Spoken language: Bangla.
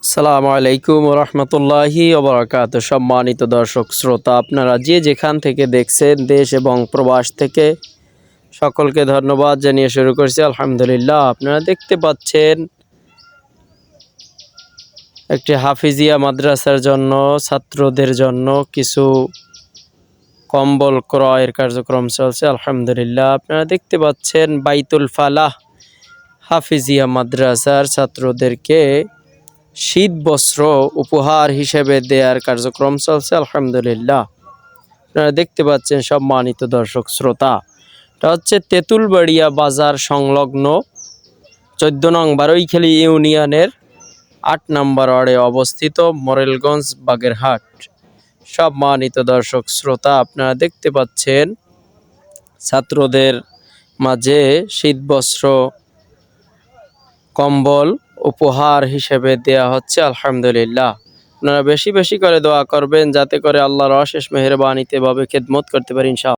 আসসালামু আলাইকুম রহমতুল্লাহি ওবরাকাত। সম্মানিত দর্শক শ্রোতা, আপনারা যে যেখান থেকে দেখছেন দেশ এবং প্রবাস থেকে, সকলকে ধন্যবাদ জানিয়ে শুরু করছি আলহামদুলিল্লাহ। আপনারা দেখতে পাচ্ছেন একটি হাফিজিয়া মাদ্রাসার জন্য ছাত্রদের জন্য কিছু কম্বল ক্রয়ের কার্যক্রম চলছে আলহামদুলিল্লাহ। আপনারা দেখতে পাচ্ছেন বাইতুল ফালাহ হাফিজিয়া মাদ্রাসার ছাত্রদেরকে শীত বস্ত্র উপহার হিসেবে দেওয়ার কার্যক্রম চলছে আলহামদুলিল্লাহ। আপনারা দেখতে পাচ্ছেন সম্মানিত দর্শক শ্রোতা, এটা হচ্ছে তেঁতুলবাড়িয়া বাজার সংলগ্ন 14 নং বারৈখালী ইউনিয়নের 8 নম্বর ওয়ার্ডে অবস্থিত মোরেলগঞ্জ বাগেরহাট। সম্মানিত দর্শক শ্রোতা, আপনারা দেখতে পাচ্ছেন ছাত্রদের মাঝে শীতবস্ত্র কম্বল উপহার হিসেবে দেয়া হচ্ছে আলহামদুলিল্লাহ। আপনারা বেশি বেশি করে দোয়া করবেন যাতে করে আল্লাহর অশেষ মেহেরবানিতে ভাবে খেদমত করতে পারি ইনশাআল্লাহ।